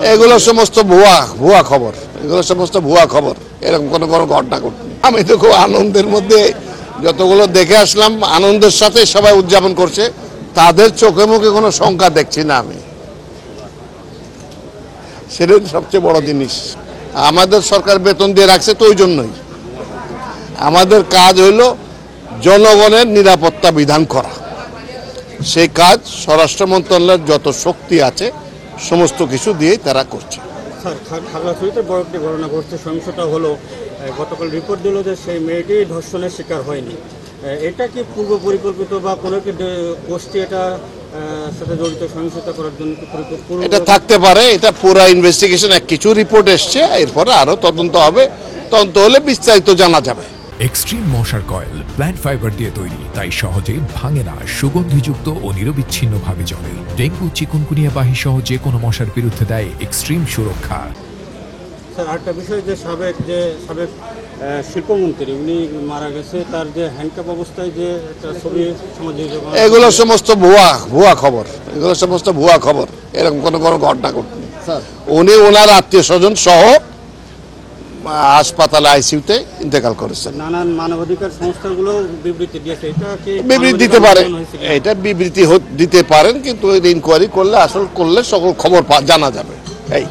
এগুলো সমস্ত ভুয়া ভুয়া খবর, এগুলো সমস্ত ভুয়া খবর। এরকম কোনো কোনো ঘটনা ঘটনি। আমি তো খুব আনন্দের মধ্যে যতগুলো দেখে আসলাম, আনন্দের সাথে সবাই উদযাপন করছে। তাদের চোখে মুখে কোনো শঙ্কা দেখছি না আমি, সেটাই সবচেয়ে বড় জিনিস। আমাদের সরকার বেতন দিয়ে রাখছে তো ওই জন্যই। আমাদের কাজ হইল জনগণের নিরাপত্তা বিধান করা। সেই কাজ স্বরাষ্ট্র মন্ত্রণালয়ের যত শক্তি আছে সমস্ত কিছু দিয়েই তারা করছে। স্যার, খাগড়াছড়িতে বড় একটি ঘটনা ঘটছে, সহিংসতা হলো। গতকাল রিপোর্ট দিল যে সেই মেয়েটি ধর্ষণের শিকার হয়নি। এটা কি পূর্ব পরিকল্পিত বা কোনো কি গোষ্ঠী এটা সাথে জড়িত, সহিংসতা করার জন্য? এটা থাকতে পারে, এটা পুরো ইনভেস্টিগেশন, কিছু রিপোর্ট এসছে, এরপরে আরো তদন্ত হবে। তদন্ত হলে বিস্তারিত জানা যাবে। এক্সট্রিম মশার কয়েল প্ল্যান্ট ফাইবার দিয়ে তৈরি, তাই সহজে ভাঙে না, সুগন্ধিযুক্ত ও নিরবিচ্ছিন্নভাবে জ্বলে। ডেঙ্গু, চিকুনগুনিয়া বাহি সহ যে কোনো মশার বিরুদ্ধে দেয় এক্সট্রিম সুরক্ষা। স্যার, আরেকটা বিষয়, যে সাবেক শিল্পমন্ত্রী উনি মারা গেছে, তার যে হ্যান্ডকাপ অবস্থায় যে একটা ছবি সামাজিক যোগাযোগ, এগুলো সমস্ত ভুয়া ভুয়া খবর, এগুলো সমস্ত ভুয়া খবর। এরকম কোনো কোনো ঘটনা ঘটনি। উনি ওনার আত্মীয় স্বজন সহ হাসপাতালে আইসিইউতে ইন্তেকাল করেছেন। নানান মানবাধিকার সংস্থাগুলো বিবৃতি দিয়েছে। এটা কি বিবৃতি দিতে পারে, এটা বিবৃতি দিতে পারেন, কিন্তু ইনকোয়ারি করলে আসল করলে সকল খবর জানা যাবে। এই